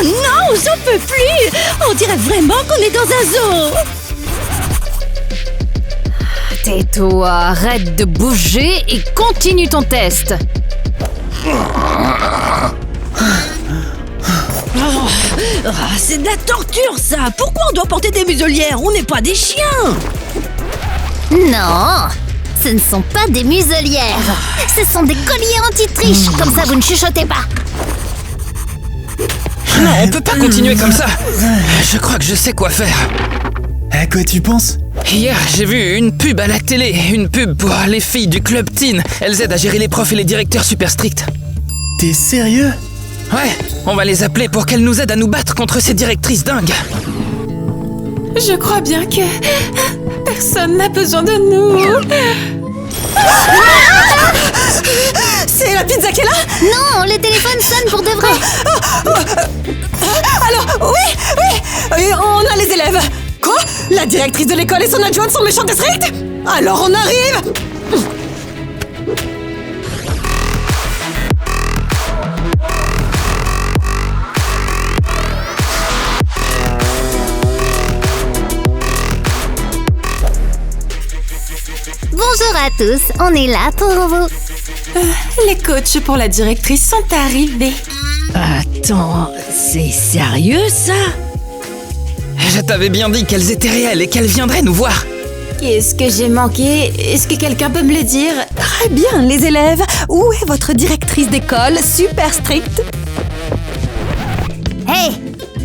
non, j'en peux plus! On dirait vraiment qu'on est dans un zoo! Tais-toi, arrête de bouger et continue ton test. C'est de la torture, ça! Pourquoi on doit porter des muselières? On n'est pas des chiens! Non, ce ne sont pas des muselières. Ce sont des colliers anti-triche. Comme ça, vous ne chuchotez pas. Non, on peut pas continuer comme ça. Je crois que je sais quoi faire. À quoi tu penses? Hier, j'ai vu une pub à la télé, une pub pour les filles du club teen. Elles aident à gérer les profs et les directeurs super stricts. T'es sérieux? Ouais, on va les appeler pour qu'elles nous aident à nous battre contre ces directrices dingues. Je crois bien que personne n'a besoin de nous. C'est la pizza qui est là? Non, le téléphone sonne pour de vrai. Alors, oui, on a les élèves. Quoi? La directrice de l'école et son adjointe sont méchantes et strictes? Alors on arrive! Bonjour à tous, on est là pour vous. Les coachs pour la directrice sont arrivés. Attends, c'est sérieux ça? Je t'avais bien dit qu'elles étaient réelles et qu'elles viendraient nous voir. Qu'est-ce que j'ai manqué? Est-ce que quelqu'un peut me le dire? Très bien, les élèves. Où est votre directrice d'école super stricte? Hey,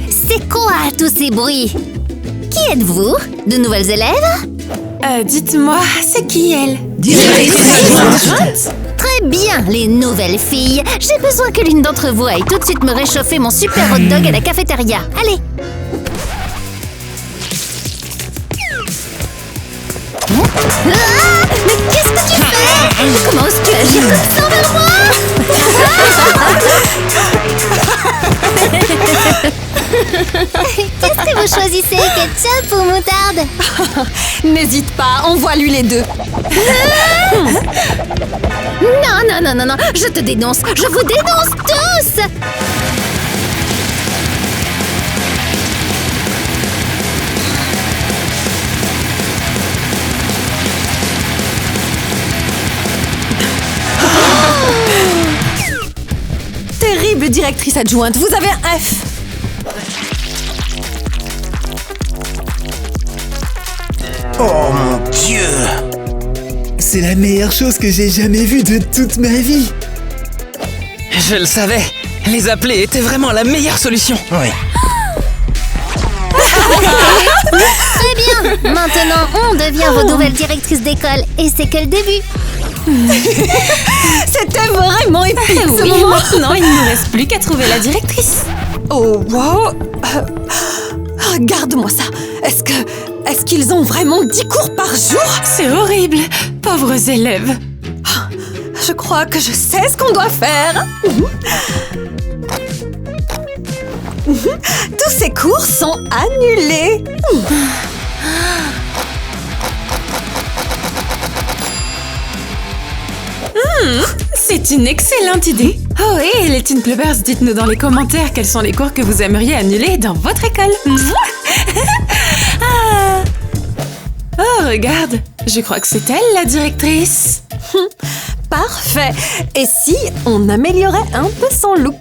c'est quoi tous ces bruits? Qui êtes-vous? De nouvelles élèves? Dites-moi, c'est qui elle? Directrice! Très bien, les nouvelles filles. J'ai besoin que l'une d'entre vous aille tout de suite me réchauffer mon super hot dog à la cafétéria. Allez! Ah, mais qu'est-ce que tu fais? Comment oses-tu agir comme ça envers moi? Qu'est-ce que vous choisissez, ketchup ou moutarde? N'hésite pas, envoie-lui les deux. Non, je te dénonce. Je vous dénonce tous. Terrible directrice adjointe, vous avez un F. Oh mon Dieu! C'est la meilleure chose que j'ai jamais vue de toute ma vie! Je le savais, les appeler était vraiment la meilleure solution. Oui. Très bien. Maintenant, on devient vos nouvelles directrices d'école. Et c'est que le début. C'était vraiment épique ce Oui, moment. maintenant, il ne nous reste plus qu'à trouver la directrice. Oh, wow. Regarde-moi ça. Est-ce qu'ils ont vraiment 10 cours par jour? C'est horrible. Pauvres élèves. Je crois que je sais ce qu'on doit faire. Tous ces cours sont annulés. C'est une excellente idée. Oh, et les Teen Clubbers, dites-nous dans les commentaires quels sont les cours que vous aimeriez annuler dans votre école. Ah. Oh, regarde, je crois que c'est elle la directrice. Parfait. Et si on améliorait un peu son look?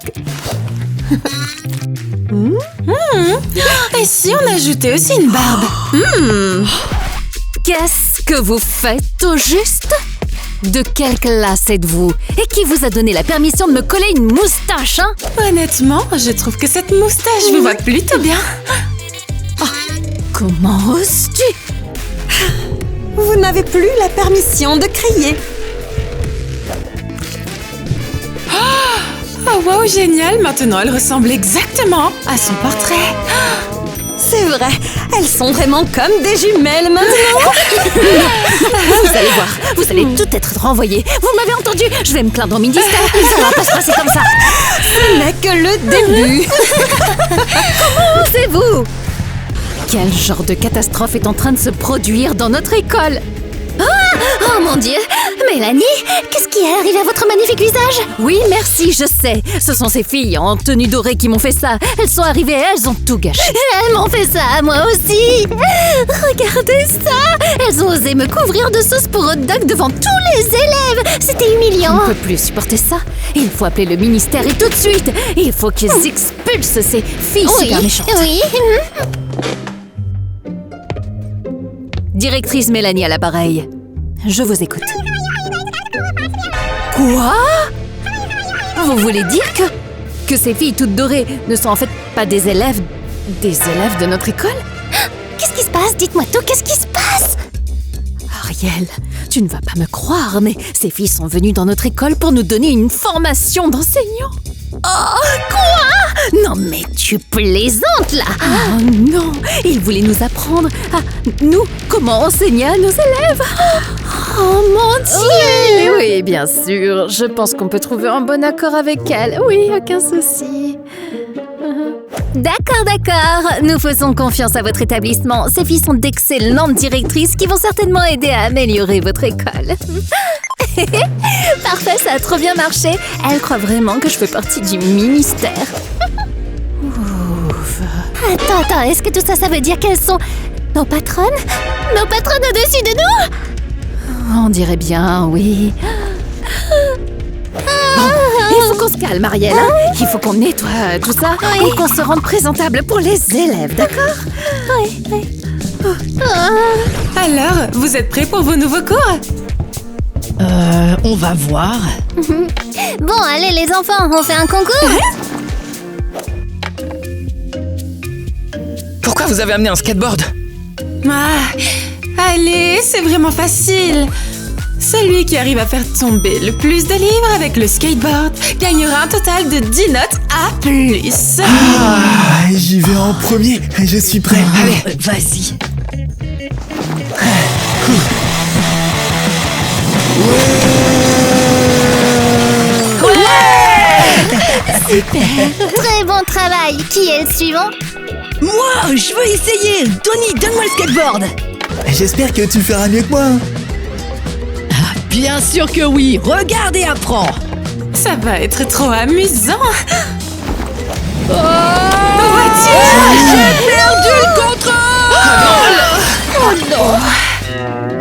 Et si on ajoutait aussi une barbe? Qu'est-ce que vous faites au juste? De quelle classe êtes-vous? Et qui vous a donné la permission de me coller une moustache, hein? Honnêtement, je trouve que cette moustache vous va plutôt bien. Comment oses-tu? Vous n'avez plus la permission de crier. Oh wow, génial! Maintenant, elle ressemble exactement à son portrait. C'est vrai, elles sont vraiment comme des jumelles maintenant. Vous allez voir, vous allez tout être renvoyés. Vous m'avez entendu? Je vais me plaindre au ministère. Ça va pas se passer comme ça. Ce n'est que le début. Comment osez-vous? Quel genre de catastrophe est en train de se produire dans notre école? Ah! Oh mon Dieu! Mélanie, qu'est-ce qui est arrivé à votre magnifique visage? Oui, merci, je sais. Ce sont ces filles en tenue dorée qui m'ont fait ça. Elles sont arrivées et elles ont tout gâché. Elles m'ont fait ça à moi aussi! Regardez ça! Elles ont osé me couvrir de sauce pour hot dog devant tous les élèves! C'était On humiliant! ne peut plus supporter ça. Il faut appeler le ministère et tout de suite. Il faut qu'ils expulsent ces filles super méchantes. Oui. Directrice Mélanie à l'appareil. Je vous écoute. Quoi? Vous voulez dire que ces filles toutes dorées ne sont en fait pas des élèves de notre école? Qu'est-ce qui se passe? Dites-moi tout, qu'est-ce qui se passe? Ariel, tu ne vas pas me croire, mais ces filles sont venues dans notre école pour nous donner une formation d'enseignants. Oh, quoi? Non mais tu plaisantes là! Oh non, ils voulaient nous apprendre à nous comment enseigner à nos élèves. Oh mon Dieu! Oui, bien sûr. Je pense qu'on peut trouver un bon accord avec elles. Oui, aucun souci. D'accord. Nous faisons confiance à votre établissement. Ces filles sont d'excellentes directrices qui vont certainement aider à améliorer votre école. Parfait, ça a trop bien marché. Elle croit vraiment que je fais partie du ministère. Attends, est-ce que tout ça, ça veut dire qu'elles sont nos patronnes? Nos patronnes au-dessus de nous? On dirait bien, oui. Bon, il faut qu'on se calme, Ariel. Hein? Il faut qu'on nettoie tout ça et qu'on se rende présentable pour les élèves, d'accord? Oui. Alors, vous êtes prêts pour vos nouveaux cours? On va voir. Bon, allez les enfants, on fait un concours? Pourquoi vous avez amené un skateboard? Allez, c'est vraiment facile. Celui qui arrive à faire tomber le plus de livres avec le skateboard gagnera un total de 10 notes A+. J'y vais en premier, je suis prêt. Allez, vas-y. Très bon travail. Qui est le suivant? Moi, je veux essayer. Tony, donne-moi le skateboard. J'espère que tu feras mieux que moi. Bien sûr que oui. Regarde et apprends. Ça va être trop amusant. J'ai perdu le contrôle.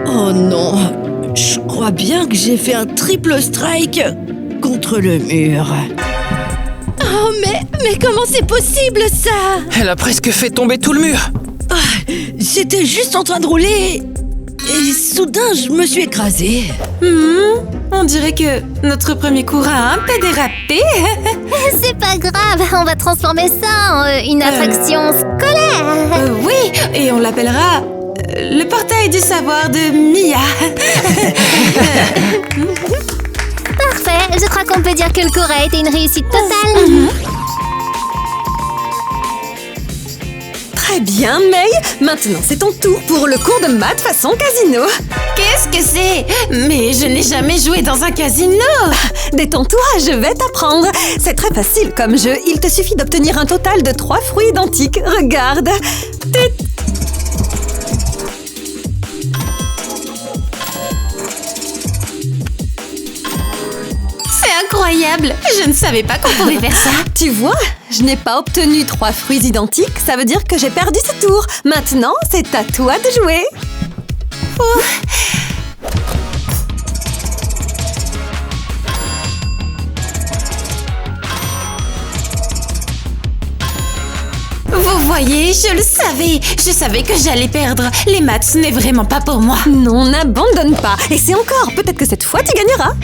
Oh non. Je crois bien que j'ai fait un triple strike contre le mur. Oh, mais comment c'est possible, ça? Elle a presque fait tomber tout le mur. J'étais juste en train de rouler et soudain je me suis écrasée. On dirait que notre premier cours a un peu dérapé. C'est pas grave, on va transformer ça en une attraction scolaire. Oui, et on l'appellera le portail du savoir de Mia. Parfait, je crois qu'on peut dire que le cours a été une réussite totale. Très bien, May. Maintenant, c'est ton tour pour le cours de maths façon casino. Qu'est-ce que c'est? Mais je n'ai jamais joué dans un casino. Détends-toi, je vais t'apprendre. C'est très facile comme jeu. Il te suffit d'obtenir un total de 3 fruits identiques. Regarde. Tut. C'est incroyable. Je ne savais pas qu'on pouvait faire ça. Tu vois, je n'ai pas obtenu 3 fruits identiques. Ça veut dire que j'ai perdu ce tour. Maintenant, c'est à toi de jouer. Vous voyez, je le savais. Je savais que j'allais perdre. Les maths, ce n'est vraiment pas pour moi. Non, n'abandonne pas. Et c'est encore. Peut-être que cette fois, tu gagneras.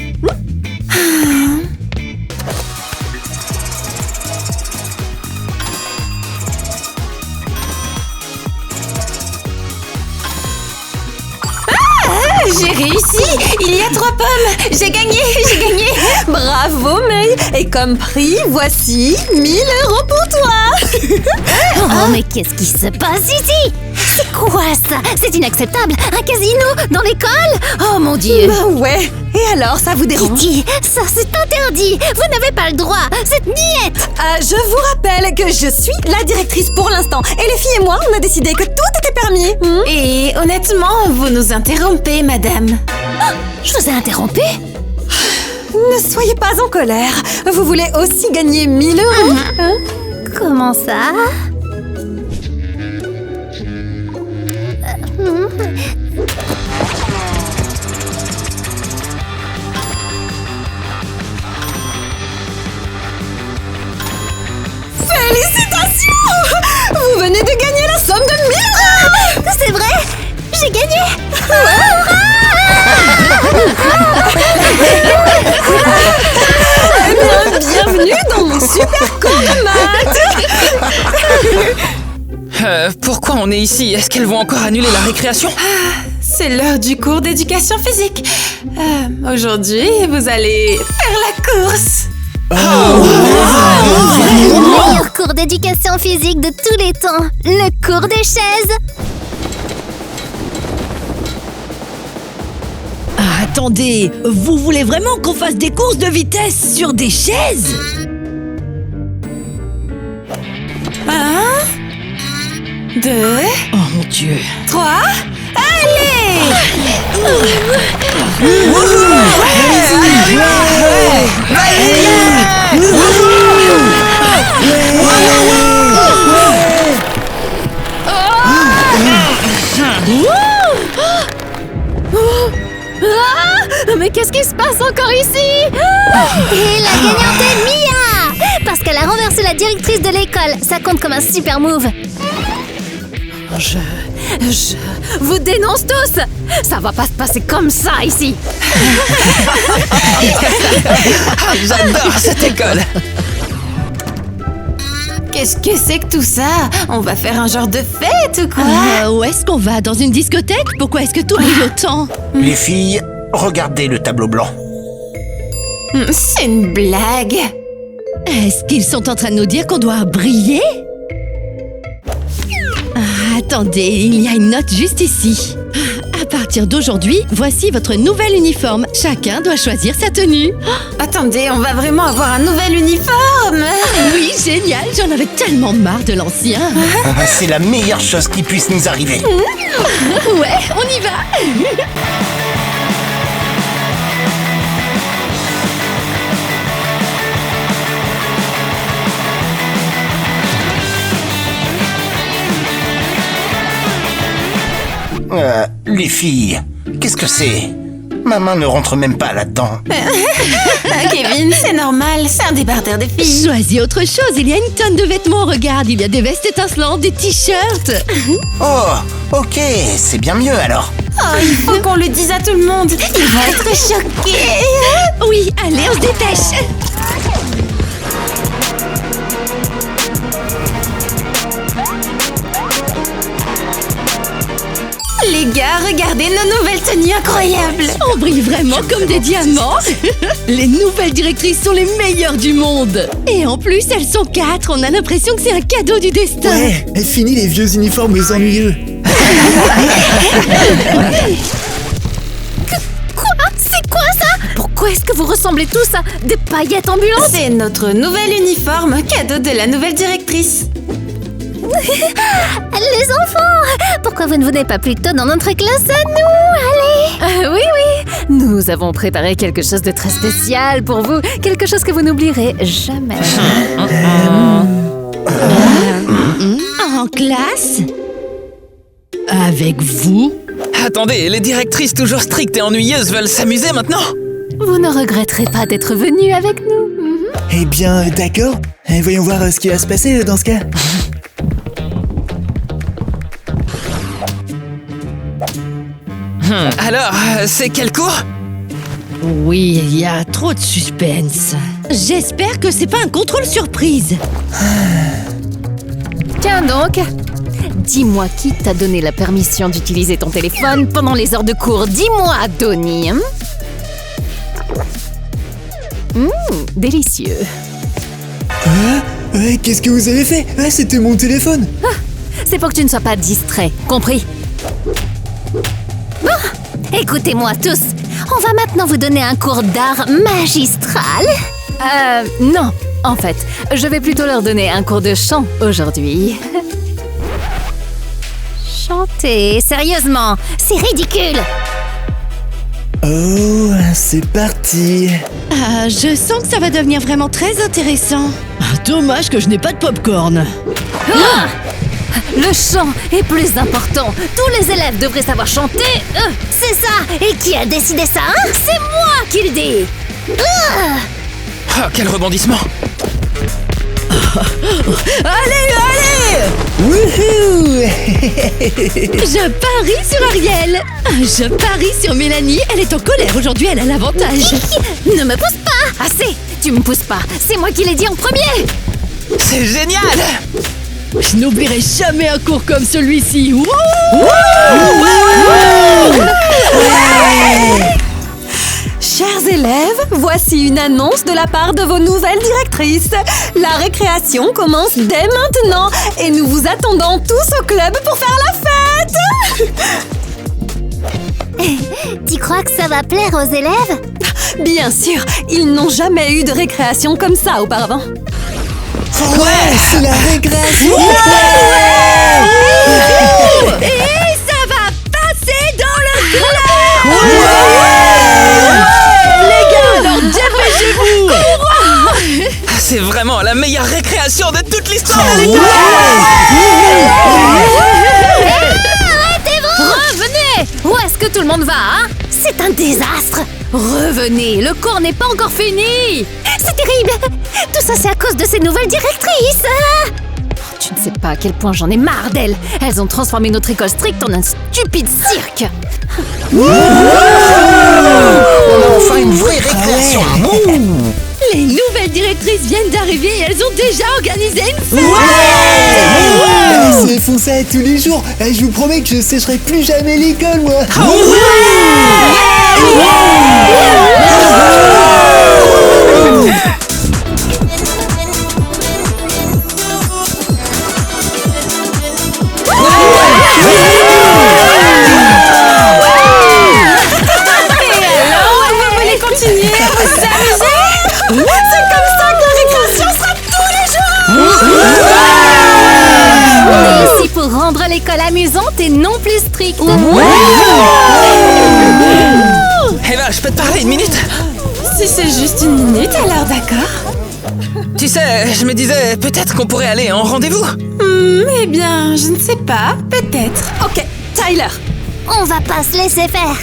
J'ai réussi. Il y a 3 pommes. J'ai gagné. Bravo, May. Et comme prix, voici 1 000 € pour toi. Oh, mais qu'est-ce qui se passe ici? C'est quoi ça? C'est inacceptable. Un casino dans l'école? Oh mon Dieu. Bah ouais. Et alors, ça vous dérange? Kitty, ça c'est interdit. Vous n'avez pas le droit. C'est niette. Je vous rappelle que je suis la directrice pour l'instant. Et les filles et moi, on a décidé que tout était permis. Et honnêtement, vous nous interrompez, madame. Je vous ai interrompu? Ne soyez pas en colère. Vous voulez aussi gagner 1000 euros Comment ça? Félicitations! Vous venez de gagner la somme de 1000 euros! C'est vrai? J'ai gagné! Eh bien, bienvenue dans mon super cours de maths! Pourquoi on est ici? Est-ce qu'elles vont encore annuler la récréation? C'est l'heure du cours d'éducation physique. Aujourd'hui, vous allez faire la course. Le meilleur cours d'éducation physique de tous les temps, le cours des chaises. Ah, attendez, vous voulez vraiment qu'on fasse des courses de vitesse sur des chaises? 1, 2, Oh mon Dieu. 3, allez! Mais qu'est-ce qui se passe encore ici? Et la gagnante est Mia! Parce qu'elle a renversé la directrice de l'école. Ça compte comme un super move. Je vous dénonce tous! Ça va pas se passer comme ça ici! J'adore cette école! Qu'est-ce que c'est que tout ça? On va faire un genre de fête ou quoi? Où est-ce qu'on va? Dans une discothèque? Pourquoi est-ce que tout brille autant? Les filles, regardez le tableau blanc. C'est une blague. Est-ce qu'ils sont en train de nous dire qu'on doit briller? Ah, attendez, il y a une note juste ici. À partir d'aujourd'hui, voici votre nouvel uniforme. Chacun doit choisir sa tenue. Attendez, on va vraiment avoir un nouvel uniforme? Oui, génial, j'en avais tellement marre de l'ancien. C'est la meilleure chose qui puisse nous arriver. Ouais, on y va. Les filles, qu'est-ce que c'est? Ma main ne rentre même pas là-dedans. Kevin, c'est normal, c'est un débardeur de filles. Choisis autre chose, il y a une tonne de vêtements, regarde, il y a des vestes étincelantes, des t-shirts. Oh, ok, c'est bien mieux alors. Oh, il faut qu'on le dise à tout le monde. Ils vont être choqués. Oui, allez, on se dépêche. Les gars, regardez nos nouvelles tenues incroyables. On brille vraiment comme des diamants. Les nouvelles directrices sont les meilleures du monde. Et en plus, elles sont 4. On a l'impression que c'est un cadeau du destin. Ouais, fini les vieux uniformes ennuyeux. Quoi? C'est quoi ça? Pourquoi est-ce que vous ressemblez tous à des paillettes ambulantes? C'est notre nouvel uniforme, cadeau de la nouvelle directrice. Les enfants, pourquoi vous ne venez pas plus tôt dans notre classe à nous? Allez! Oui, nous avons préparé quelque chose de très spécial pour vous, quelque chose que vous n'oublierez jamais. En classe? Avec vous? Attendez, les directrices toujours strictes et ennuyeuses veulent s'amuser maintenant? Vous ne regretterez pas d'être venu avec nous. Eh bien, d'accord. Voyons voir ce qui va se passer dans ce cas. Alors, c'est quel cours? Oui, il y a trop de suspense. J'espère que c'est pas un contrôle surprise. Tiens donc, dis-moi qui t'a donné la permission d'utiliser ton téléphone pendant les heures de cours. Dis-moi, Donnie. Délicieux. Qu'est-ce que vous avez fait? C'était mon téléphone. C'est pour que tu ne sois pas distrait, compris? Écoutez-moi tous, on va maintenant vous donner un cours d'art magistral. Non, En fait, je vais plutôt leur donner un cours de chant aujourd'hui. Chanter, sérieusement, c'est ridicule. Oh, c'est parti. Ah, je sens que ça va devenir vraiment très intéressant. Dommage que je n'ai pas de popcorn. Le chant est plus important. Tous les élèves devraient savoir chanter. C'est ça. Et qui a décidé ça, hein? C'est moi qui le dis. Oh, quel rebondissement! Allez! Wouhou. Je parie sur Ariel. Je parie sur Mélanie. Elle est en colère aujourd'hui, elle a l'avantage. Ne me pousse pas. Assez. Tu me pousses pas. C'est moi qui l'ai dit en premier. C'est génial! Je n'oublierai jamais un cours comme celui-ci. Wouh! Chers élèves, voici une annonce de la part de vos nouvelles directrices. La récréation commence dès maintenant et nous vous attendons tous au club pour faire la fête. Tu crois que ça va plaire aux élèves? Bien sûr, ils n'ont jamais eu de récréation comme ça auparavant. Ouais, c'est la récréation. Et ça va passer dans le club. Les gars, alors dépêchez-vous. C'est vraiment la meilleure récréation de toute l'histoire de l'école! Revenez. Où est-ce que tout le monde va, hein? C'est un désastre. Revenez. Le cours n'est pas encore fini. C'est terrible. Tout ça, c'est à cause de ces nouvelles directrices. Tu ne sais pas à quel point j'en ai marre d'elles. Elles ont transformé notre école stricte en un stupide cirque. On a enfin une vraie récréation. Les nouvelles directrices viennent d'arriver et elles ont déjà organisé une fête. Ils font ça tous les jours. Et je vous promets que je sécherai plus jamais l'école, moi. Continuez à vous amuser. C'est comme ça que la récréation sera tous les jours. On est ici pour rendre l'école amusante et non plus stricte. Eva, je peux te parler une minute? Si c'est juste une minute, alors d'accord. Tu sais, je me disais, peut-être qu'on pourrait aller en rendez-vous. Eh bien, je ne sais pas. Peut-être. Ok, Tyler. On va pas se laisser faire.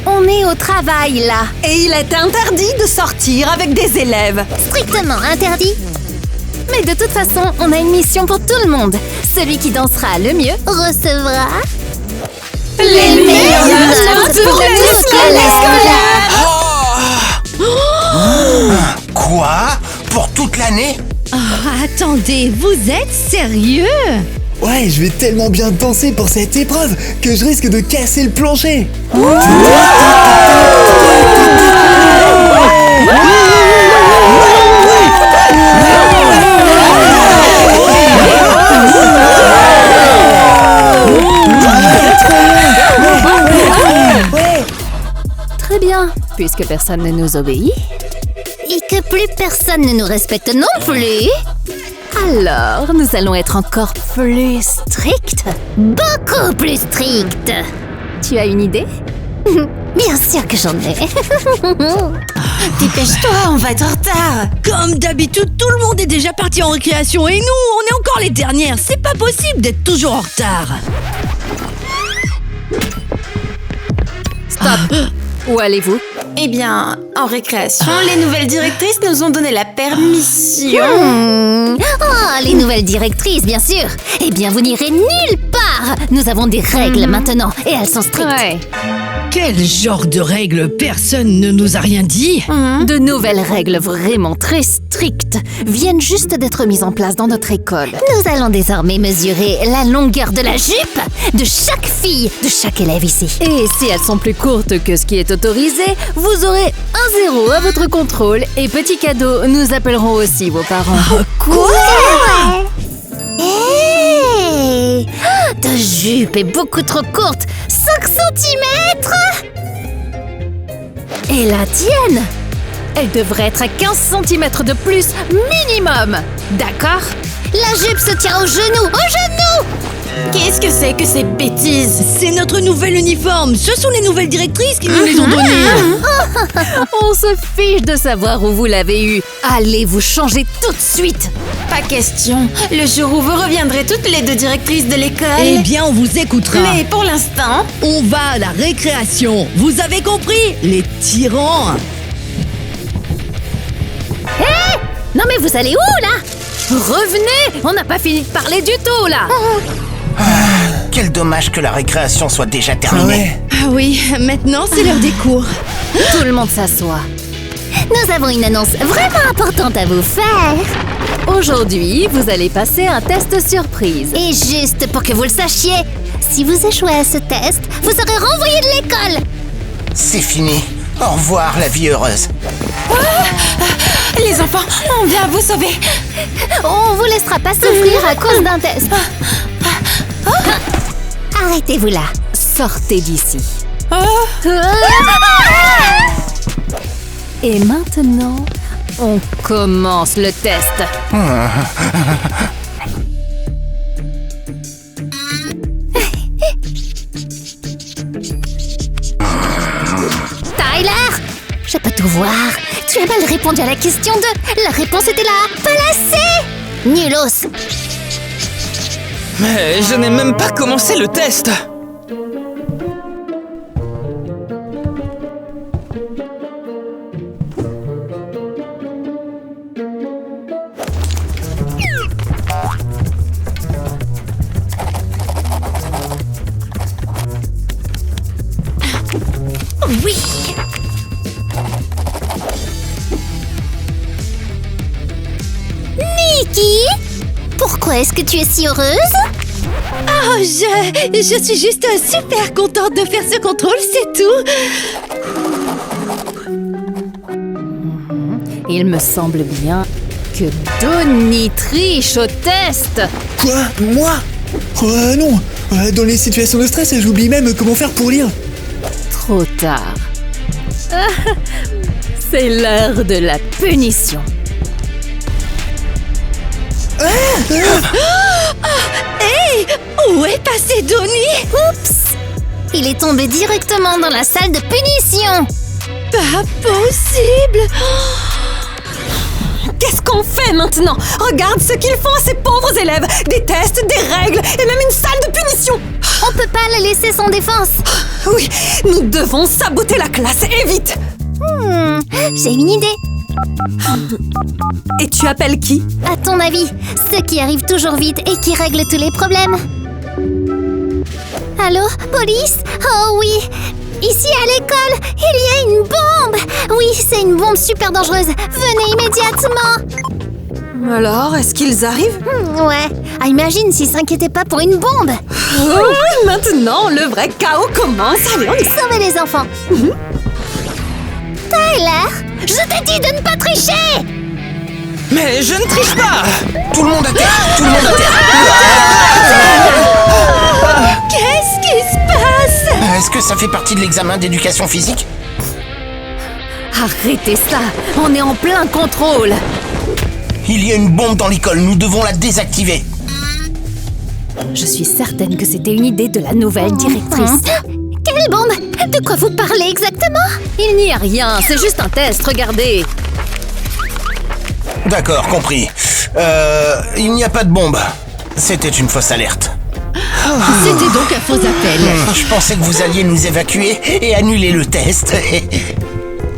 On est au travail, là. Et il est interdit de sortir avec des élèves. Strictement interdit. Mais de toute façon, on a une mission pour tout le monde. Celui qui dansera le mieux Recevra Les meilleures notes pour l'année scolaire. Quoi? Pour toute l'année? Attendez, vous êtes sérieux? Ouais, je vais tellement bien danser pour cette épreuve que je risque de casser le plancher. Très bien, puisque personne ne nous obéit. et que plus personne ne nous respecte non plus. Alors, nous allons être encore plus stricts. Beaucoup plus strict. Tu as une idée? Bien sûr que j'en ai. Dépêche-toi, on va être en retard. Comme d'habitude, tout le monde est déjà parti en récréation et nous, on est encore les dernières. C'est pas possible d'être toujours en retard. Stop. Où allez-vous? Eh bien, en récréation, les nouvelles directrices nous ont donné la permission. Oh, les nouvelles directrices, bien sûr. Eh bien, vous n'irez nulle part. Nous avons des règles maintenant et elles sont strictes. Ouais. Quel genre de règles? Personne ne nous a rien dit. De nouvelles règles vraiment très strictes viennent juste d'être mises en place dans notre école. Nous allons désormais mesurer la longueur de la jupe de chaque fille, de chaque élève ici. Et si elles sont plus courtes que ce qui est autorisé, vous aurez 1-0 à votre contrôle. Et petit cadeau, nous appellerons aussi vos parents. Hey, ta jupe est beaucoup trop courte. 5 cm. Et la tienne? Elle devrait être à 15 cm de plus minimum. D'accord? La jupe se tient au genou. Au genou! Qu'est-ce que c'est que ces bêtises? C'est notre nouvel uniforme. Ce sont les nouvelles directrices qui nous les ont donnés. On se fiche de savoir où vous l'avez eu. Allez vous changer tout de suite. Pas question. Le jour où vous reviendrez toutes les deux directrices de l'école. Eh bien, on vous écoutera. Mais pour l'instant, On va à la récréation. Vous avez compris? Les tyrans. Non mais vous allez où là? Revenez! On n'a pas fini de parler du tout là. Quel dommage que la récréation soit déjà terminée. Ah oui, maintenant c'est l'heure des cours. Tout le monde s'assoit. Nous avons une annonce vraiment importante à vous faire. Aujourd'hui, vous allez passer un test surprise. Et juste pour que vous le sachiez, si vous échouez à ce test, vous serez renvoyé de l'école. C'est fini. Au revoir, la vie heureuse. les enfants, on vient vous sauver. On vous laissera pas souffrir à cause d'un test. Arrêtez-vous là. Sortez d'ici. Oh, Et maintenant, on commence le test. Tyler, je peux tout voir. Tu as mal répondu à la question 2. La réponse était là. Placée. Nulos. Mais je n'ai même pas commencé le test. Oui. Nikki, pourquoi est-ce que tu es si heureuse? Oh, je suis juste super contente de faire ce contrôle, c'est tout. Il me semble bien que Donnie triche au test. Quoi? Moi? Non. Dans les situations de stress, j'oublie même comment faire pour lire. Trop tard. C'est l'heure de la punition. Hey, où est passé Donnie? Oups. Il est tombé directement dans la salle de punition. Pas possible. Qu'est-ce qu'on fait maintenant? Regarde ce qu'ils font à ces pauvres élèves! Des tests, des règles et même une salle de punition! On peut pas la laisser sans défense. Oui, nous devons saboter la classe et vite! J'ai une idée. Et tu appelles qui? À ton avis, ceux qui arrivent toujours vite et qui règlent tous les problèmes. Allô, police? Oh oui, ici à l'école, il y a une bombe. Oui, c'est une bombe super dangereuse. Venez immédiatement. Alors, est-ce qu'ils arrivent? Ouais, imagine s'ils s'inquiétaient pas pour une bombe. Oh, maintenant, le vrai chaos commence. Allez, on y va. Sauvez les enfants. Tyler, je t'ai dit de ne pas tricher. Mais je ne triche pas. Tout le monde à terre! Tout le monde à terre! Qu'est-ce qui se passe? Est-ce que ça fait partie de l'examen d'éducation physique? Arrêtez ça. On est en plein contrôle. Il y a une bombe dans l'école, nous devons la désactiver. Je suis certaine que c'était une idée de la nouvelle directrice. Quelle bombe? De quoi vous parlez exactement? Il n'y a rien, c'est juste un test, regardez. D'accord, compris. Il n'y a pas de bombe. C'était une fausse alerte. C'était donc un faux appel. Je pensais que vous alliez nous évacuer et annuler le test.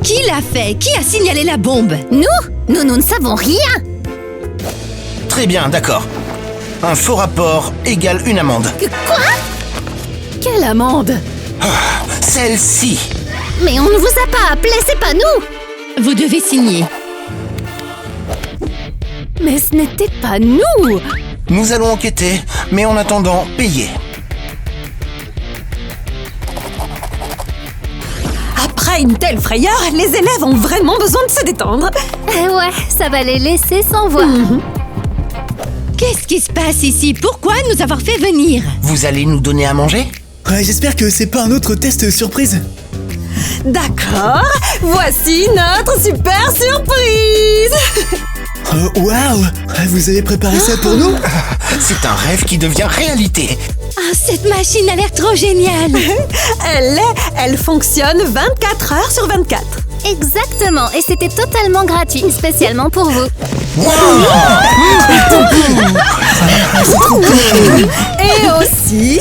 Qui l'a fait? Qui a signalé la bombe? Nous ne savons rien. Très bien, d'accord. Un faux rapport égale une amende. Quoi? Quelle amende? Celle-ci. Mais on ne vous a pas appelé, c'est pas nous. Vous devez signer. Mais ce n'était pas nous. Nous allons enquêter, mais en attendant, payer. Après une telle frayeur, les élèves ont vraiment besoin de se détendre. Ouais, ça va les laisser sans voix. Qu'est-ce qui se passe ici? Pourquoi nous avoir fait venir? Vous allez nous donner à manger? J'espère que c'est pas un autre test surprise. D'accord, voici notre super surprise. Oh, waouh! Vous avez préparé ça pour nous? C'est un rêve qui devient réalité. Ah, cette machine a l'air trop géniale. Elle fonctionne 24 heures sur 24. Exactement, et c'était totalement gratuit, spécialement pour vous. Et aussi,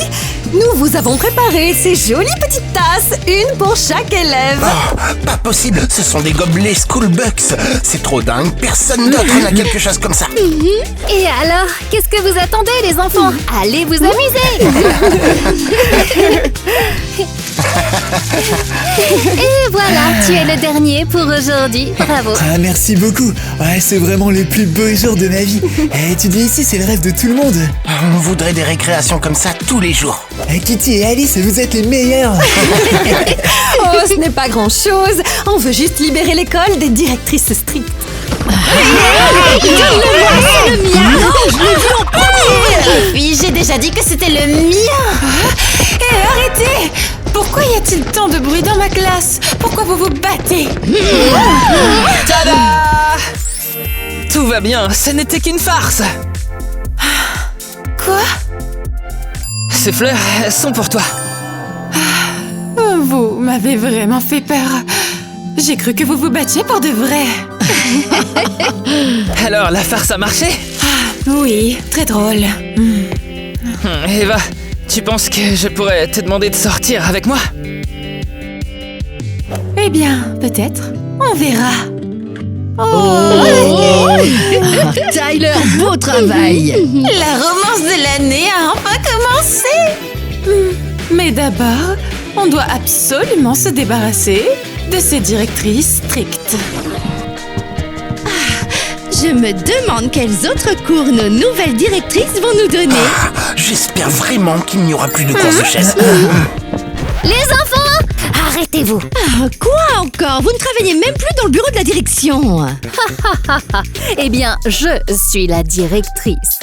nous vous avons préparé ces jolies petites tasses, une pour chaque élève. Oh, pas possible, ce sont des gobelets Schoolbucks. C'est trop dingue, personne d'autre n'a quelque chose comme ça. Et alors, qu'est-ce que vous attendez, les enfants? Allez vous amuser. Et voilà, tu es le dernier pour aujourd'hui. Bravo. Ah, merci beaucoup. Ouais, c'est vraiment le plus beau jour de ma vie. Tu dis ici, c'est le rêve de tout le monde. On voudrait des récréations comme ça tous les jours. Kitty et Alice, vous êtes les meilleurs. Oh, ce n'est pas grand-chose. On veut juste libérer l'école des directrices strictes. Oui, j'ai déjà dit que c'était le mien. Hé, arrêtez! Pourquoi y a-t-il tant de bruit dans ma classe? Pourquoi vous vous battez? Tada! Tout va bien, ce n'était qu'une farce. Quoi? Ces fleurs, elles sont pour toi. Vous m'avez vraiment fait peur. J'ai cru que vous vous battiez pour de vrai. Alors, la farce a marché? Oui, très drôle. Eva, tu penses que je pourrais te demander de sortir avec moi? Eh bien, peut-être. On verra. Tyler, beau travail. La romance de l'année a enfin commencé. Mais d'abord, on doit absolument se débarrasser de ces directrices strictes. Je me demande quels autres cours nos nouvelles directrices vont nous donner. J'espère vraiment qu'il n'y aura plus de course de chaises. Les enfants, arrêtez-vous. Quoi encore? Vous ne travaillez même plus dans le bureau de la direction. Eh bien, je suis la directrice.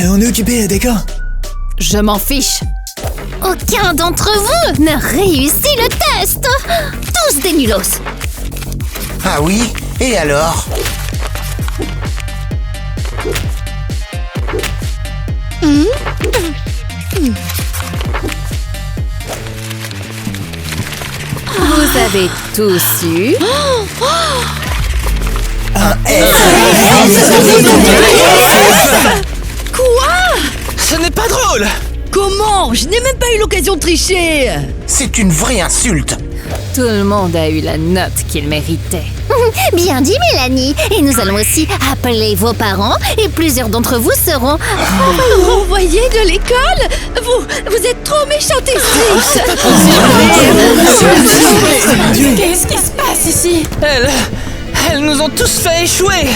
On est occupés, d'accord? Je m'en fiche. Aucun d'entre vous ne réussit le test. Tous des nulos. Ah oui? Et alors? Vous avez tous eu Ce n'est pas drôle! Comment? Je n'ai même pas eu l'occasion de tricher. C'est une vraie insulte. Tout le monde a eu la note qu'il méritait. Bien dit, Mélanie. Et nous allons aussi appeler vos parents et plusieurs d'entre vous seront... Renvoyé de l'école? Vous êtes trop méchante et stricte. Qu'est-ce qui se passe ici? Elles nous ont tous fait échouer!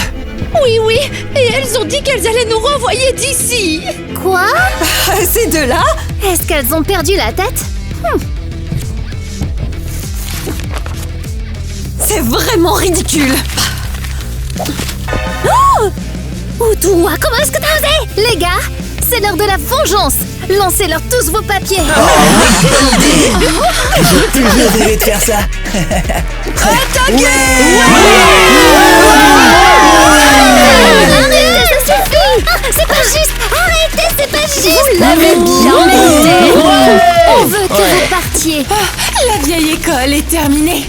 Oui, et elles ont dit qu'elles allaient nous renvoyer d'ici. Quoi? Ces deux-là? Est-ce qu'elles ont perdu la tête? C'est vraiment ridicule. Ou toi, comment est-ce que t'as osé? Les gars, c'est l'heure de la vengeance. Lancez-leur tous vos papiers. J'ai toujours rêvé de faire ça. Arrêtez, ça suffit. C'est pas juste. Arrêtez, c'est pas juste. Vous l'avez bien mérité. On veut que vous partiez. La vieille école est terminée.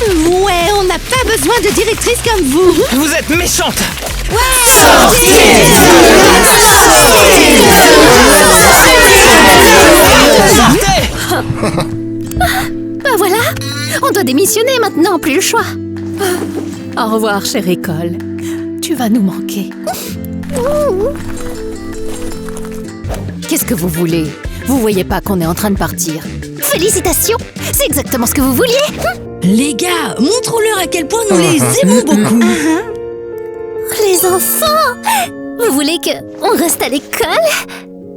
Ouais, on n'a pas besoin de directrices comme vous. Vous êtes méchante! Bah voilà, on doit démissionner maintenant, plus le choix. Au revoir, chère école. Tu vas nous manquer. Qu'est-ce que vous voulez? Vous voyez pas qu'on est en train de partir? Félicitations, c'est exactement ce que vous vouliez. Les gars, montrons-leur à quel point nous les aimons beaucoup. Les enfants, vous voulez qu'on reste à l'école?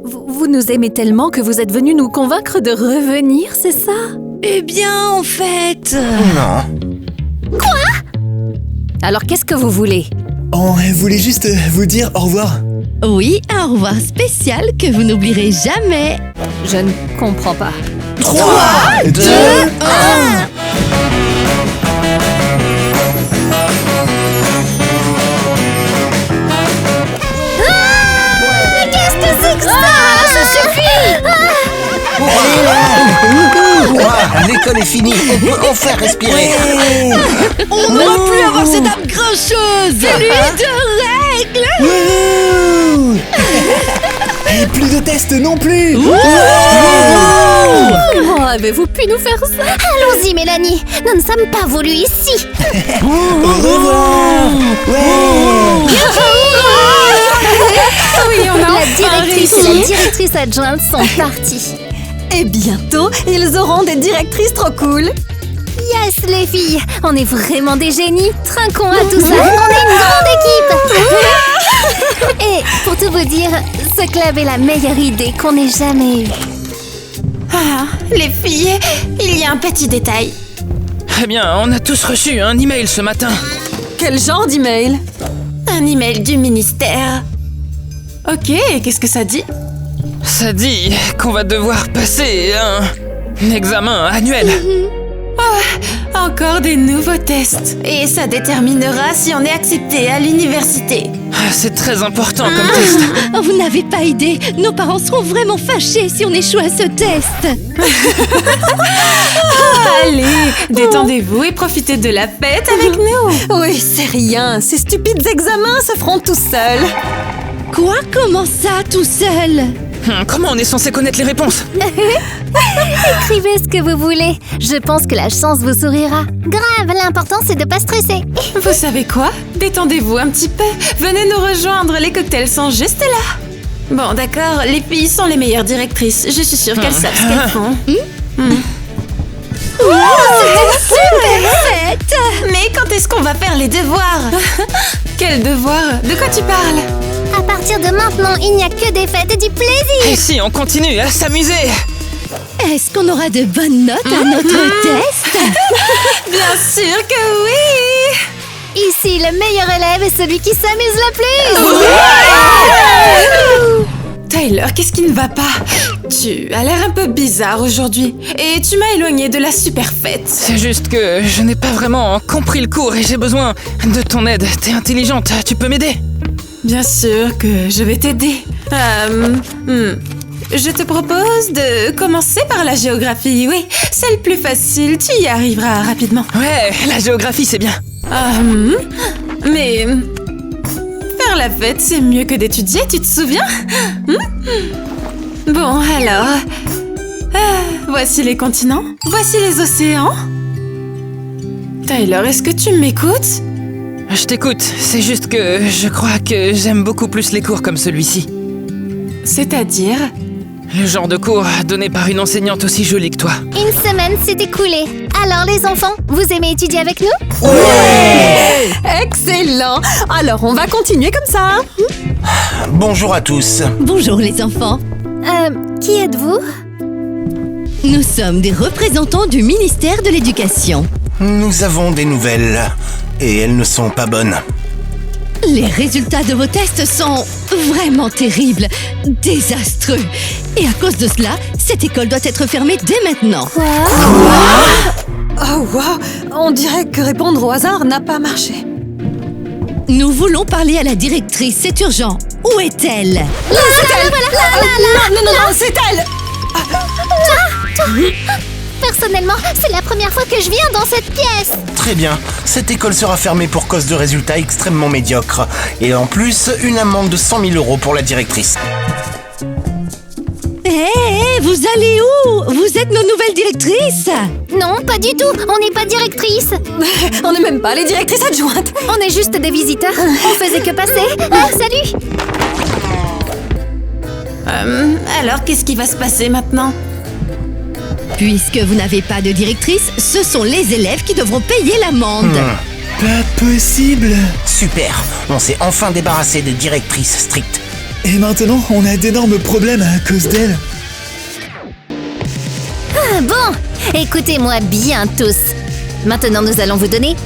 Vous nous aimez tellement que vous êtes venus nous convaincre de revenir, c'est ça? Eh bien, en fait... Non. Alors qu'est-ce que vous voulez? On voulait juste vous dire au revoir. Oui, un au revoir spécial que vous n'oublierez jamais. Je ne comprends pas. 3, 2, 1. Qu'est-ce que c'est que ça? Ça suffit! L'école est finie, on peut enfin respirer. On n'aura plus à voir cette âme grincheuse. Plus de règles. Wouhou. Et plus de tests non plus. Comment avez-vous pu nous faire ça? Allons-y, Mélanie. Nous ne sommes pas voulus ici. Au revoir. Ouais. Oui, on a La enfin directrice et réussi. la directrice adjointe sont parties. Et bientôt, ils auront des directrices trop cool. Yes, les filles, on est vraiment des génies. Trinquons à tout ça. On est une grande équipe. Et pour tout vous dire, ce club est la meilleure idée qu'on ait jamais eue. Ah, les filles, il y a un petit détail. Eh bien, on a tous reçu un email ce matin. Quel genre d'email? Un email du ministère. Ok, qu'est-ce que ça dit? Ça dit qu'on va devoir passer un examen annuel. Encore des nouveaux tests. Et ça déterminera si on est accepté à l'université. C'est très important comme test. Oh, vous n'avez pas idée. Nos parents seront vraiment fâchés si on échoue à ce test. Allez, détendez-vous et profitez de la fête avec nous. Oui, c'est rien. Ces stupides examens se feront tout seuls. Quoi? Comment ça, tout seul? Comment on est censé connaître les réponses? Écrivez ce que vous voulez. Je pense que la chance vous sourira. Grave, l'important c'est de pas stresser. Vous savez quoi? Détendez-vous un petit peu. Venez nous rejoindre, les cocktails sont juste là. Bon, d'accord, les filles sont les meilleures directrices. Je suis sûre qu'elles savent ce qu'elles font. Fête! Mais quand est-ce qu'on va faire les devoirs? Quels devoirs? De quoi tu parles? À partir de maintenant, il n'y a que des fêtes et du plaisir. Et si on continue à s'amuser? Est-ce qu'on aura de bonnes notes à notre test? Bien sûr que oui! Ici, le meilleur élève est celui qui s'amuse le plus. Tyler, qu'est-ce qui ne va pas? Tu as l'air un peu bizarre aujourd'hui. Et tu m'as éloigné de la super fête. C'est juste que je n'ai pas vraiment compris le cours et j'ai besoin de ton aide. T'es intelligente, tu peux m'aider? Bien sûr que je vais t'aider. Je te propose de commencer par la géographie. Oui, c'est le plus facile, tu y arriveras rapidement. Ouais, la géographie c'est bien. Mais faire la fête, c'est mieux que d'étudier, tu te souviens? Bon, alors... voici les continents, voici les océans. Tyler, est-ce que tu m'écoutes? Je t'écoute, c'est juste que je crois que j'aime beaucoup plus les cours comme celui-ci. C'est-à-dire? Le genre de cours donné par une enseignante aussi jolie que toi. Une semaine s'est écoulée. Alors les enfants, vous aimez étudier avec nous? Excellent. Alors, on va continuer comme ça. Bonjour à tous. Bonjour les enfants. Qui êtes-vous? Nous sommes des représentants du ministère de l'Éducation. Nous avons des nouvelles. Et elles ne sont pas bonnes. Les résultats de vos tests sont vraiment terribles, désastreux. Et à cause de cela, cette école doit être fermée dès maintenant. Oh, wow. On dirait que répondre au hasard n'a pas marché. Nous voulons parler à la directrice, c'est urgent. Où est-elle? Non, c'est elle. Personnellement, c'est la première fois que je viens dans cette pièce. Très bien. Cette école sera fermée pour cause de résultats extrêmement médiocres. Et en plus, une amende de 100 000 € pour la directrice. Hé, vous allez où? Vous êtes nos nouvelles directrices? Non, pas du tout. On n'est pas directrice. On n'est même pas les directrices adjointes. On est juste des visiteurs. On faisait que passer. Salut. Alors, qu'est-ce qui va se passer maintenant? Puisque vous n'avez pas de directrice, ce sont les élèves qui devront payer l'amende. Pas possible. Super. On s'est enfin débarrassé des directrices strictes. Et maintenant, on a d'énormes problèmes à cause d'elle. Bon, écoutez-moi bien tous. Maintenant, nous allons vous donner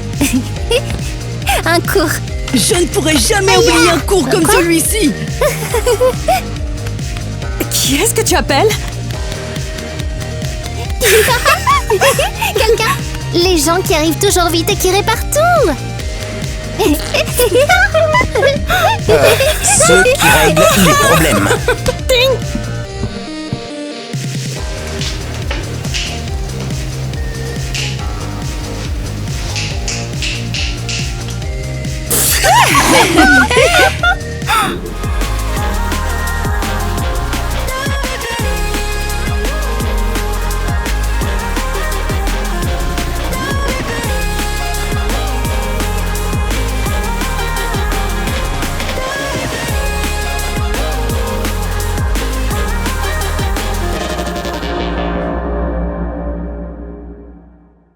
un cours. Je ne pourrai jamais oublier un cours comme celui-ci. Qui est-ce que tu appelles? Quelqu'un? Les gens qui arrivent toujours vite et qui réparent tout. Ceux qui règlent les problèmes.